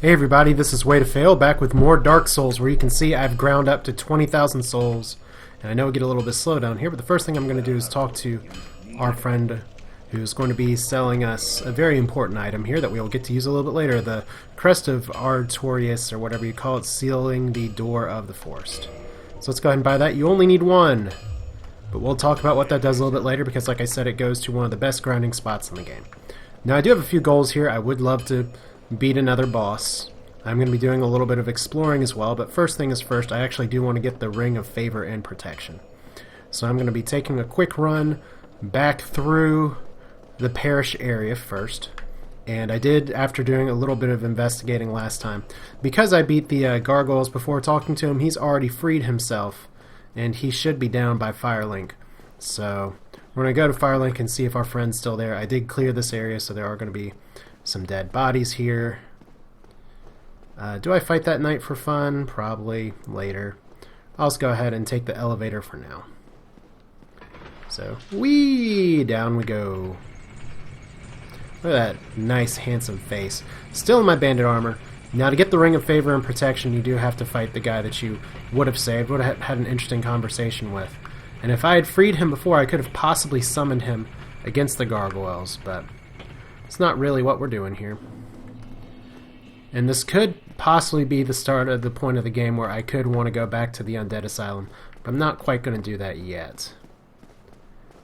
Hey everybody, this is Way to Fail, back with more Dark Souls, where you can see I've ground up to 20,000 souls. And I know we get a little bit slow down here, but the first thing I'm going to do is talk to our friend who's going to be selling us a very important item here that we'll get to use a little bit later, the Crest of Artorias, or whatever you call it, sealing the door of the forest. So let's go ahead and buy that. You only need one, but we'll talk about what that does a little bit later, because like I said, it goes to one of the best grounding spots in the game. Now I do have a few goals here. I would love to beat another boss. I'm going to be doing a little bit of exploring as well, but first thing is first, I actually do want to get the Ring of Favor and Protection. So I'm going to be taking a quick run back through the parish area first. And I did, after doing a little bit of investigating last time, because I beat the gargoyles before talking to him, he's already freed himself, and he should be down by Firelink. So we're going to go to Firelink and see if our friend's still there. I did clear this area, so there are going to be some dead bodies here. Do I fight that knight for fun? Probably later. I'll just go ahead and take the elevator for now. So, whee! Down we go. Look at that nice, handsome face. Still in my bandit armor. Now, to get the Ring of Favor and Protection, you do have to fight the guy that you would have saved, would have had an interesting conversation with. And if I had freed him before, I could have possibly summoned him against the gargoyles, but it's not really what we're doing here. And this could possibly be the start of the point of the game where I could want to go back to the Undead Asylum, but I'm not quite going to do that yet.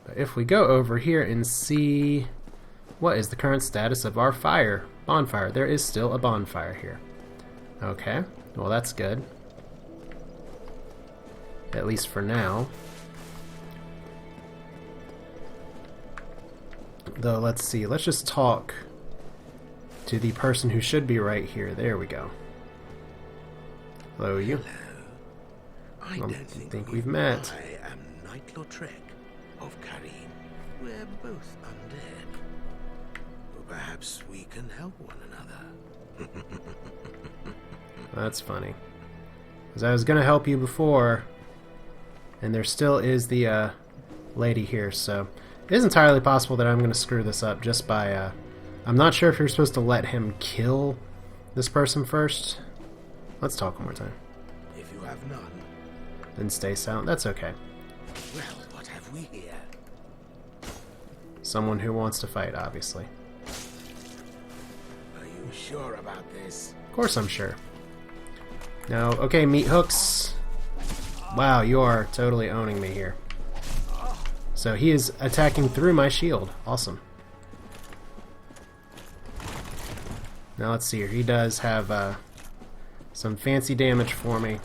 But if we go over here and see what is the current status of our bonfire, there is still a bonfire here. Okay, well that's good. At least for now. Though, let's see, let's just talk to the person who should be right here. There we go. Hello, you. Hello. I don't think we've met. I am Knight Lautrec of Karim. We're both undead. Or perhaps we can help one another. That's funny. Because I was going to help you before, and there still is the lady here, so it is entirely possible that I'm going to screw this up just by I'm not sure if you're supposed to let him kill this person first. Let's talk one more time. If you have none, then stay silent. That's okay. well, what have we here? Someone who wants to fight, obviously. Are you sure about this? Of course I'm sure. Now, okay, meat hooks. Wow, you are totally owning me here. So he is attacking through my shield. Awesome. Now let's see here. He does have some fancy damage for me.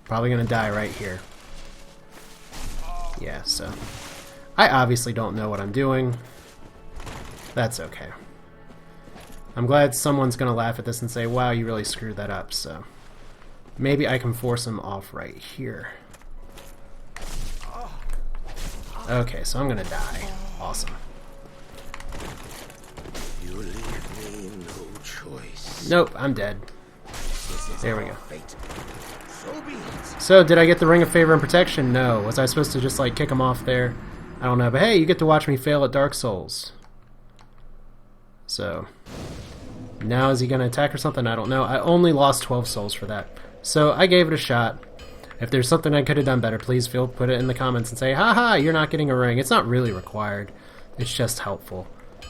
Probably going to die right here. Yeah, so I obviously don't know what I'm doing. That's okay. I'm glad someone's going to laugh at this and say, wow, you really screwed that up. So maybe I can force him off right here. Okay, so I'm going to die. Awesome. You leave me no choice. Nope, I'm dead. There we go. Fate. So be it. So, did I get the Ring of Favor and Protection? No. Was I supposed to just, like, kick him off there? I don't know. But hey, you get to watch me fail at Dark Souls. So, now is he going to attack or something? I don't know. I only lost 12 souls for that. So, I gave it a shot. If there's something I could have done better, please put it in the comments and say, haha, you're not getting a ring. It's not really required. It's just helpful.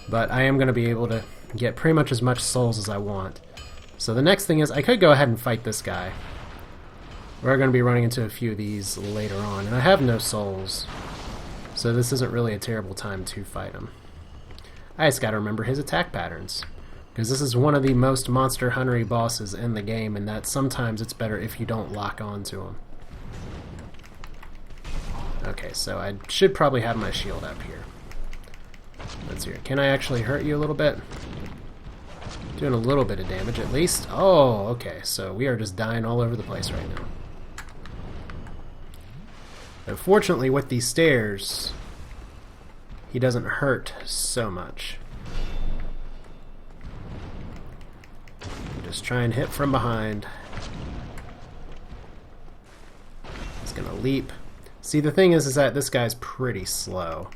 But I am going to be able to get pretty much as much souls as I want. So the next thing is, I could go ahead and fight this guy. We're going to be running into a few of these later on. And I have no souls. So this isn't really a terrible time to fight him. I just got to remember his attack patterns. Because this is one of the most monster huntery bosses in the game, and that sometimes it's better if you don't lock on to him. Okay, so I should probably have my shield up here. Let's see here. Can I actually hurt you a little bit? Doing a little bit of damage at least. Oh, okay, so we are just dying all over the place right now. Unfortunately, with these stairs, he doesn't hurt so much. Just try and hit from behind. He's gonna leap. See, the thing is that this guy's pretty slow.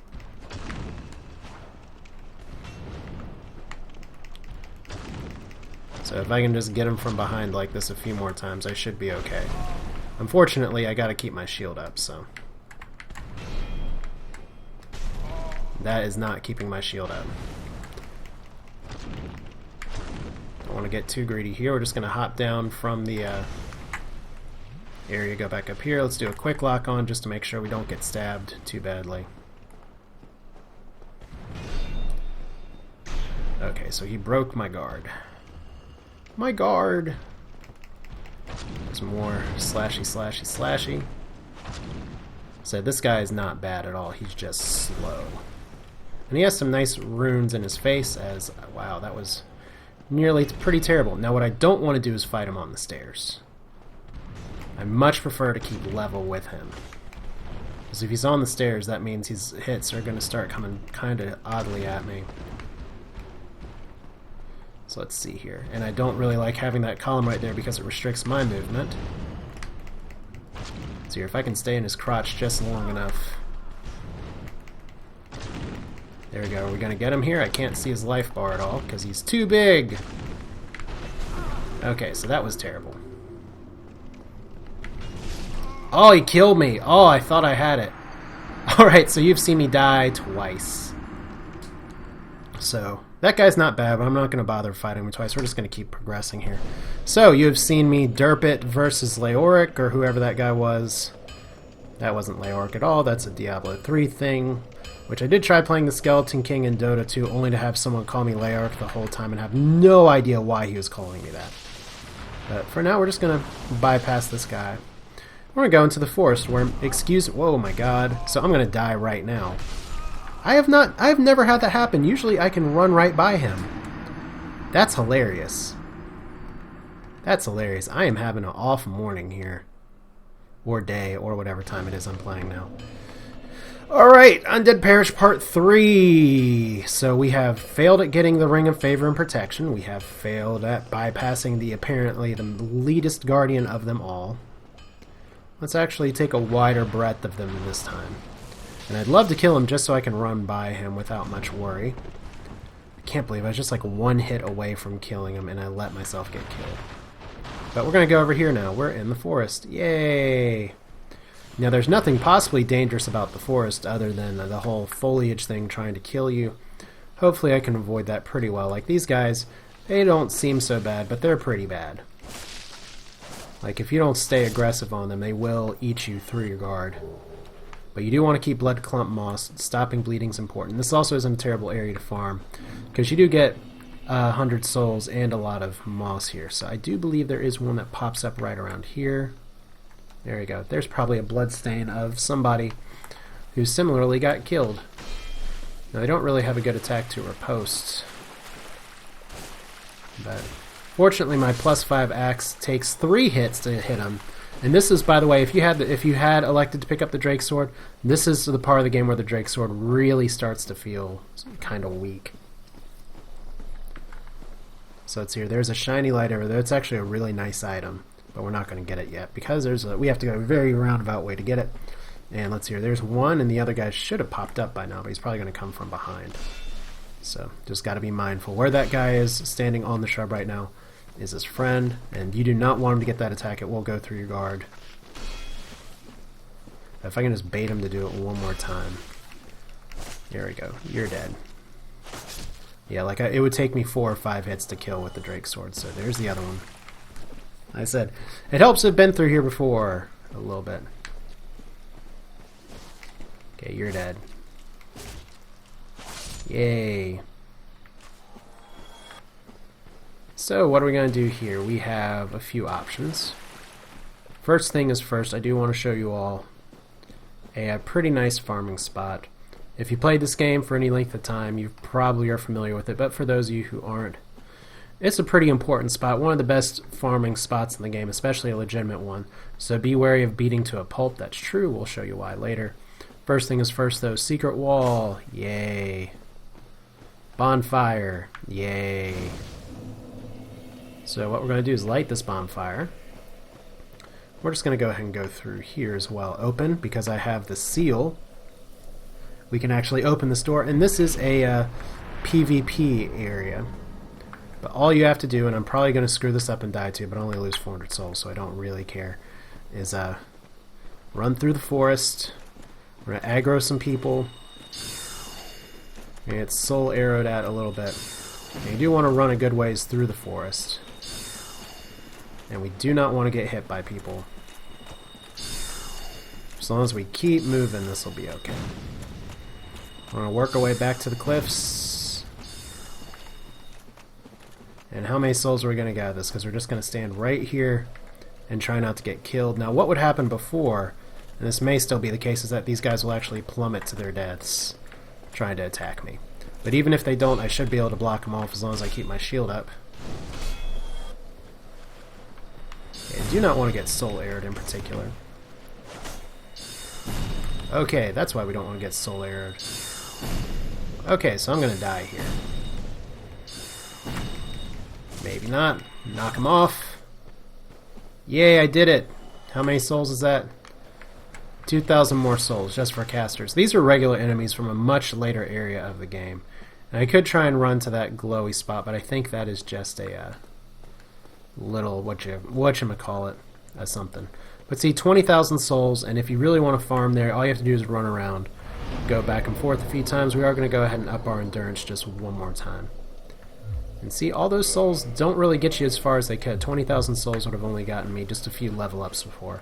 So if I can just get him from behind like this a few more times, I should be okay. Unfortunately, I gotta keep my shield up, so... That is not keeping my shield up. Don't want to get too greedy here. We're just going to hop down from the area, go back up here. Let's do a quick lock on just to make sure we don't get stabbed too badly. Okay, so he broke my guard. My guard! There's more slashy, slashy, slashy. So this guy is not bad at all. He's just slow. And he has some nice runes in his face as... Wow, that was nearly pretty terrible. Now what I don't want to do is fight him on the stairs. I much prefer to keep level with him. Because if he's on the stairs, that means his hits are going to start coming kind of oddly at me. So let's see here. And I don't really like having that column right there because it restricts my movement. So here, if I can stay in his crotch just long enough... There we go. Are we going to get him here? I can't see his life bar at all because he's too big. Okay, so that was terrible. Oh, he killed me. Oh, I thought I had it. Alright, so you've seen me die twice. So, that guy's not bad, but I'm not going to bother fighting him twice. We're just going to keep progressing here. So, you have seen me derp it versus Leoric, or whoever that guy was. That wasn't Leoric at all. That's a Diablo 3 thing. Which I did try playing the Skeleton King in Dota 2, only to have someone call me Leoric the whole time and have no idea why he was calling me that. But for now, we're just going to bypass this guy. We're going to go into the forest where, whoa, my god. So I'm going to die right now. I've never had that happen. Usually I can run right by him. That's hilarious. That's hilarious. I am having an off morning here. Or day, or whatever time it is I'm playing now. Alright, Undead Parish Part 3. So we have failed at getting the Ring of Favor and Protection. We have failed at bypassing the apparently the leadest guardian of them all. Let's actually take a wider breadth of them this time. And I'd love to kill him just so I can run by him without much worry. I can't believe I was just like one hit away from killing him and I let myself get killed. But we're going to go over here now. We're in the forest. Yay! Now, there's nothing possibly dangerous about the forest other than the whole foliage thing trying to kill you. Hopefully I can avoid that pretty well. Like, these guys, they don't seem so bad, but they're pretty bad. Like, if you don't stay aggressive on them, they will eat you through your guard. But you do want to keep Blood Clump Moss. Stopping bleeding is important. This also isn't a terrible area to farm, because you do get 100 souls and a lot of moss here. So I do believe there is one that pops up right around here. There you go. There's probably a bloodstain of somebody who similarly got killed. Now, they don't really have a good attack to riposte. But fortunately, my +5 axe takes 3 hits to hit him. And this is, by the way, if you had elected to pick up the Drake Sword, this is the part of the game where the Drake Sword really starts to feel kind of weak. So it's here. There's a shiny light over there. It's actually a really nice item. But we're not going to get it yet because we have to go a very roundabout way to get it. And let's see here. There's one, and the other guy should have popped up by now, but he's probably going to come from behind. So just got to be mindful. Where that guy is standing on the shrub right now is his friend, and you do not want him to get that attack. It will go through your guard. But if I can just bait him to do it one more time. There we go. You're dead. Yeah, like it would take me 4 or 5 hits to kill with the Drake Sword, so there's the other one. I said, it helps to have been through here before a little bit. Okay, you're dead. Yay. So, what are we going to do here? We have a few options. First thing is first, I do want to show you all a pretty nice farming spot. If you played this game for any length of time, you probably are familiar with it, but for those of you who aren't, it's a pretty important spot, one of the best farming spots in the game, especially a legitimate one. So be wary of beating to a pulp. That's true. We'll show you why later. First thing is first, though. Secret wall. Yay. Bonfire. Yay. So what we're going to do is light this bonfire. We're just going to go ahead and go through here as well. Open, because I have the seal. We can actually open this door, and this is a PvP area. But all you have to do, and I'm probably going to screw this up and die too, but I only lose 400 souls, so I don't really care, is run through the forest. We're going to aggro some people. And get soul arrowed at a little bit. And you do want to run a good ways through the forest. And we do not want to get hit by people. As long as we keep moving, this will be okay. We're going to work our way back to the cliffs. And how many souls are we going to get out of this? Because we're just going to stand right here and try not to get killed. Now, what would happen before, and this may still be the case, is that these guys will actually plummet to their deaths trying to attack me. But even if they don't, I should be able to block them off as long as I keep my shield up. Okay, I do not want to get soul arrowed in particular. Okay, that's why we don't want to get soul arrowed. Okay, so I'm going to die here. Maybe not. Knock him off. Yay, I did it. How many souls is that? 2,000 more souls just for casters. These are regular enemies from a much later area of the game. And I could try and run to that glowy spot, but I think that is just a little, whatchamacallit, something. But see, 20,000 souls, and if you really want to farm there, all you have to do is run around, go back and forth a few times. We are going to go ahead and up our endurance just one more time. And see, all those souls don't really get you as far as they could. 20,000 souls would have only gotten me just a few level ups before.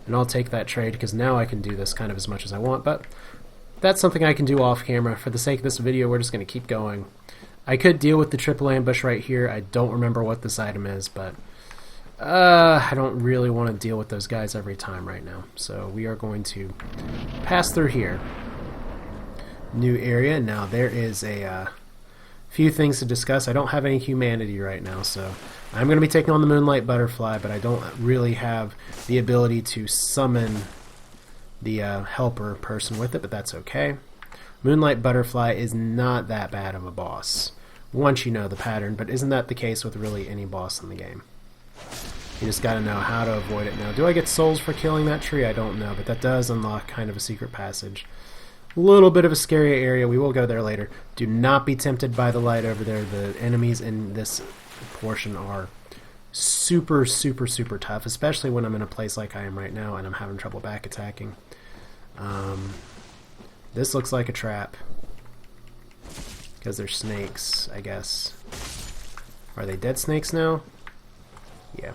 And I'll take that trade because now I can do this kind of as much as I want, but that's something I can do off camera. For the sake of this video, we're just going to keep going. I could deal with the triple ambush right here. I don't remember what this item is, but I don't really want to deal with those guys every time right now. So we are going to pass through here. New area. Now there is a few things to discuss. I don't have any humanity right now, so I'm going to be taking on the Moonlight Butterfly, but I don't really have the ability to summon the helper person with it, but that's okay. Moonlight Butterfly is not that bad of a boss once you know the pattern, but isn't that the case with really any boss in the game? You just got to know how to avoid it. Now, do I get souls for killing that tree? I don't know, but that does unlock kind of a secret passage. A little bit of a scary area. We will go there later. Do not be tempted by the light over there. The enemies in this portion are super, super, super tough, especially when I'm in a place like I am right now and I'm having trouble back attacking. This looks like a trap because they're snakes, I guess. Are they dead snakes now? Yeah.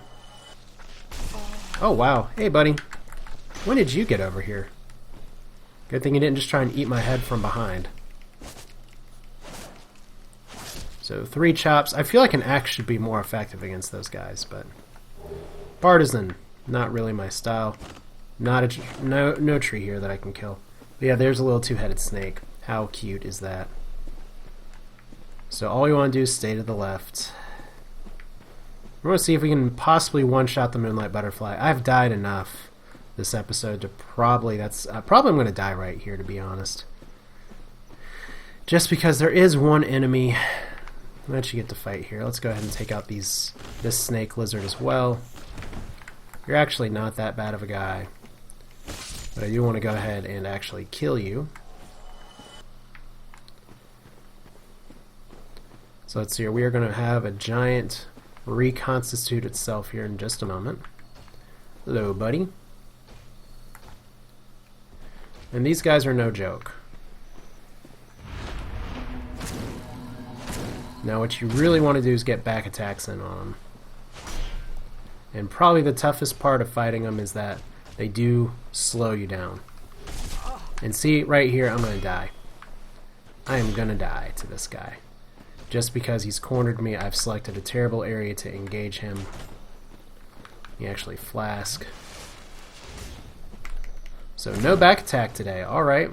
Oh, wow. Hey, buddy. When did you get over here? Good thing you didn't just try and eat my head from behind. So 3 chops. I feel like an axe should be more effective against those guys, but partisan, not really my style. No tree here that I can kill. But yeah, there's a little 2-headed snake. How cute is that? So all we want to do is stay to the left. We're going to see if we can possibly one-shot the Moonlight Butterfly. I've died enough this episode to probably I'm going to die right here, to be honest. Just because there is one enemy that you get to fight here. Let's go ahead and take out this snake lizard as well. You're actually not that bad of a guy, but I do want to go ahead and actually kill you. So let's see here. We are going to have a giant reconstitute itself here in just a moment. Hello, buddy. And these guys are no joke. Now what you really want to do is get back attacks in on them. And probably the toughest part of fighting them is that they do slow you down. And see, right here, I'm going to die. I am going to die to this guy. Just because he's cornered me, I've selected a terrible area to engage him. He actually flask. So no back attack today. Alright.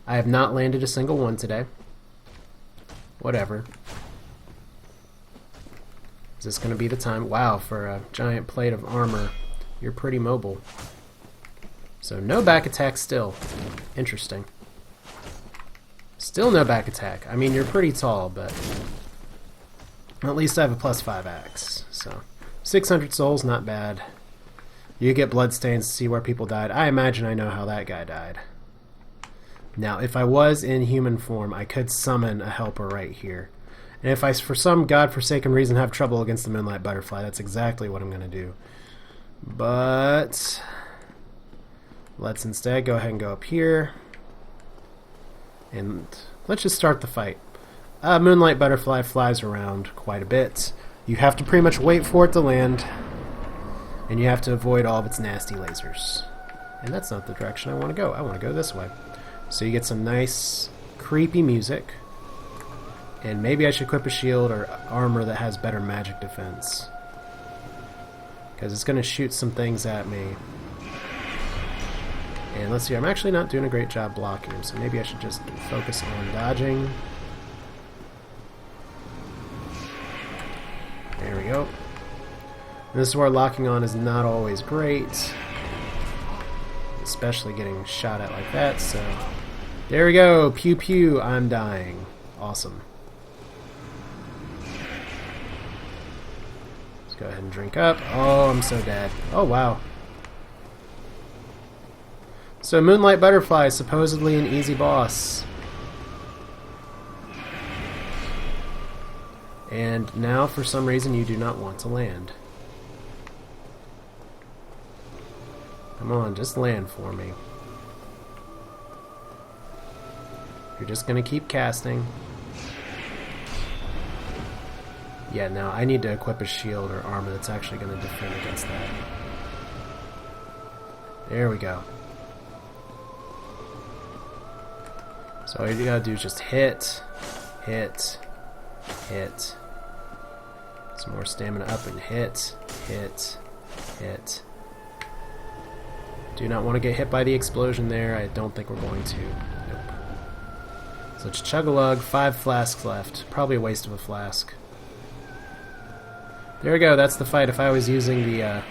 I have not landed a single one today. Whatever. Is this going to be the time? Wow, for a giant plate of armor, you're pretty mobile. So no back attack still. Interesting. Still no back attack. I mean, you're pretty tall, but at least I have a +5 axe. So 600 souls, not bad. You get bloodstains to see where people died. I imagine I know how that guy died. Now, if I was in human form, I could summon a helper right here. And if I, for some godforsaken reason, have trouble against the Moonlight Butterfly, that's exactly what I'm going to do. But let's instead go ahead and go up here. And let's just start the fight. Moonlight Butterfly flies around quite a bit. You have to pretty much wait for it to land. And you have to avoid all of its nasty lasers. And that's not the direction I want to go. I want to go this way. So you get some nice, creepy music. And maybe I should equip a shield or armor that has better magic defense. Because it's going to shoot some things at me. And let's see, I'm actually not doing a great job blocking him, so maybe I should just focus on dodging. There we go. And this is where locking on is not always great. Especially getting shot at like that, so... There we go! Pew pew, I'm dying. Awesome. Let's go ahead and drink up. Oh, I'm so dead. Oh, wow. So Moonlight Butterfly is supposedly an easy boss. And now, for some reason, you do not want to land. Come on, just land for me. You're just gonna keep casting. Yeah, now I need to equip a shield or armor that's actually gonna defend against that. There we go. So all you gotta do is just hit, hit, hit. Some more stamina up and hit, hit, hit. Do not want to get hit by the explosion there. I don't think we're going to. Nope. So let's chug-a-lug. 5 flasks left. Probably a waste of a flask. There we go. That's the fight. If I was using the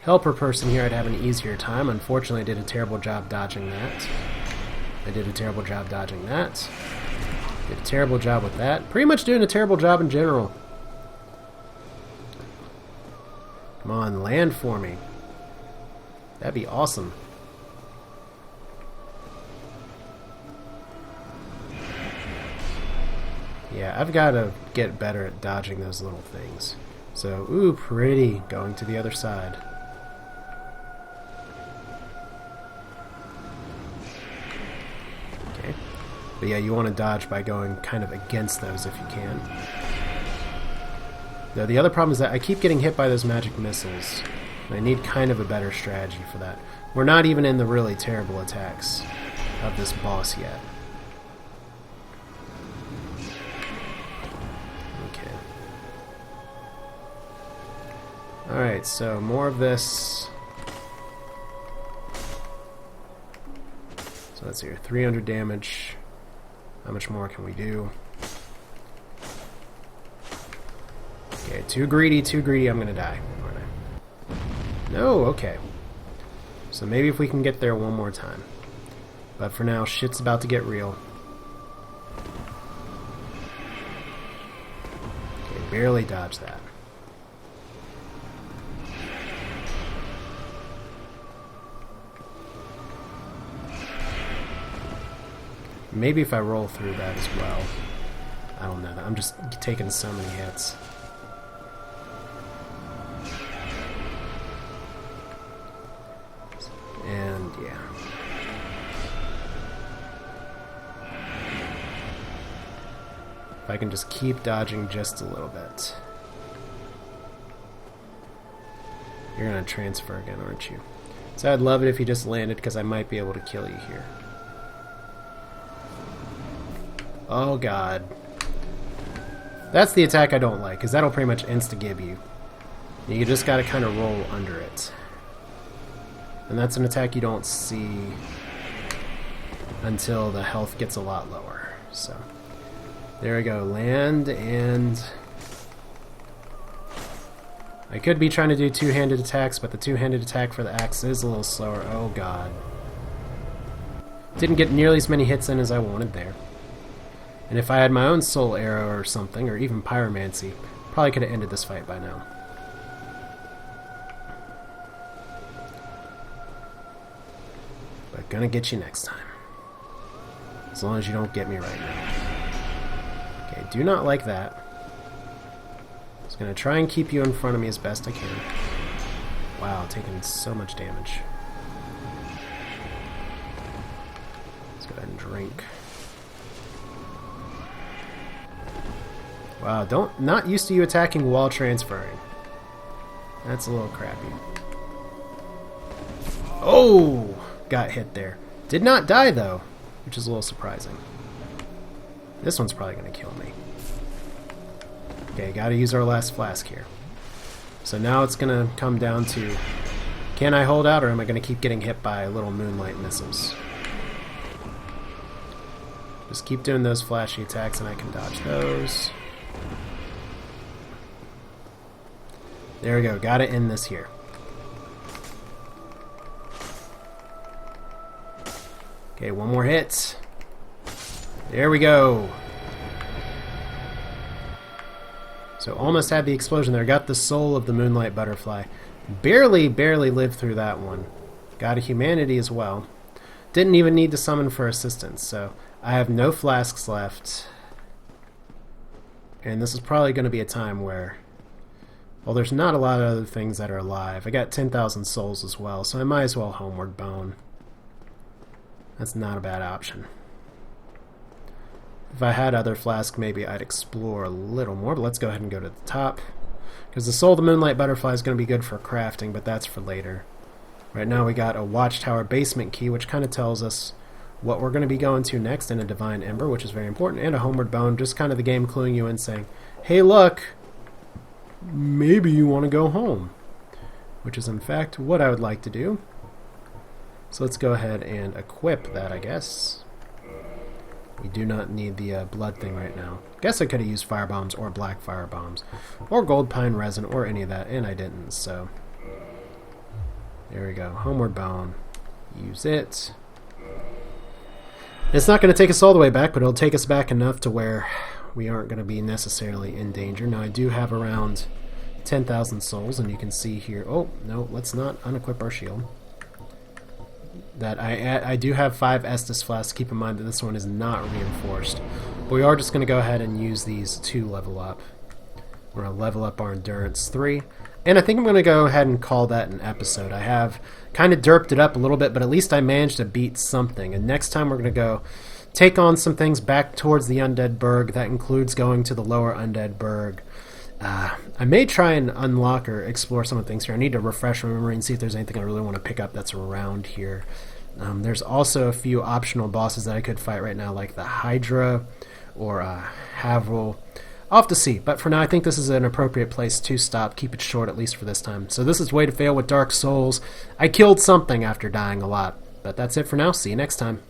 helper person here, I'd have an easier time. Unfortunately, I did a terrible job dodging that. I did a terrible job dodging that. Did a terrible job with that. Pretty much doing a terrible job in general. Come on, land for me. That'd be awesome. Yeah, I've got to get better at dodging those little things. So, ooh, pretty. Going to the other side. Okay. But yeah, you want to dodge by going kind of against those if you can. Now, the other problem is that I keep getting hit by those magic missiles. I need kind of a better strategy for that. We're not even in the really terrible attacks of this boss yet. Okay. Alright, so more of this. So let's see here. 300 damage. How much more can we do? Okay, too greedy, I'm gonna die. No, okay. So maybe if we can get there one more time. But for now, shit's about to get real. Okay, barely dodge that. Maybe if I roll through that as well. I don't know. I'm just taking so many hits. And yeah. If I can just keep dodging just a little bit. You're gonna transfer again, aren't you? So I'd love it if you just landed, because I might be able to kill you here. Oh god. That's the attack I don't like, because that'll pretty much insta-gib you. You just gotta kind of roll under it. And that's an attack you don't see until the health gets a lot lower. So, there we go. Land, and I could be trying to do two-handed attacks, but the two-handed attack for the axe is a little slower. Oh god. Didn't get nearly as many hits in as I wanted there. And if I had my own soul arrow or something, or even pyromancy, probably could have ended this fight by now. But gonna get you next time. As long as you don't get me right now. Okay, do not like that. Just going to try and keep you in front of me as best I can. Wow, taking so much damage. Let's go ahead and drink. Wow, not used to you attacking while transferring. That's a little crappy. Oh! Got hit there. Did not die, though, which is a little surprising. This one's probably going to kill me. Okay, gotta use our last flask here. So now it's going to come down to, can I hold out, or am I going to keep getting hit by little moonlight missiles? Just keep doing those flashy attacks and I can dodge those. There we go, gotta end this here. Okay, one more hit. There we go. So almost had the explosion there. Got the soul of the Moonlight Butterfly. Barely lived through that one. Got a humanity as well. Didn't even need to summon for assistance, so I have no flasks left. And this is probably going to be a time where, well, there's not a lot of other things that are alive. I got 10,000 souls as well, so I might as well Homeward Bone. That's not a bad option. If I had other flasks, maybe I'd explore a little more, but let's go ahead and go to the top. Because the soul of the Moonlight Butterfly is going to be good for crafting, but that's for later. Right now we got a Watchtower basement key, which kind of tells us what we're going to be going to next, and a Divine Ember, which is very important, and a Homeward Bone, just kind of the game cluing you in saying, hey look, maybe you want to go home. Which is in fact what I would like to do. So let's go ahead and equip that, I guess. We do not need the blood thing right now. Guess I could have used fire bombs or black fire bombs or gold pine resin or any of that, and I didn't, so there we go. Homeward Bone. Use it. It's not going to take us all the way back, but it'll take us back enough to where we aren't going to be necessarily in danger. Now I do have around 10,000 souls, and you can see here, oh no, let's not unequip our shield. That I do have 5 Estus flasks. Keep in mind that this one is not reinforced. But we are just going to go ahead and use these to level up. We're going to level up our Endurance 3. And I think I'm going to go ahead and call that an episode. I have kind of derped it up a little bit, but at least I managed to beat something. And next time we're going to go take on some things back towards the Undead Burg. That includes going to the lower Undead Burg. I may try and unlock or explore some of the things here. I need to refresh my memory and see if there's anything I really want to pick up that's around here. There's also a few optional bosses that I could fight right now, like the Hydra or Havril. I'll have to see, but for now I think this is an appropriate place to stop. Keep it short, at least for this time. So this is Way to Fail with Dark Souls. I killed something after dying a lot, but that's it for now. See you next time.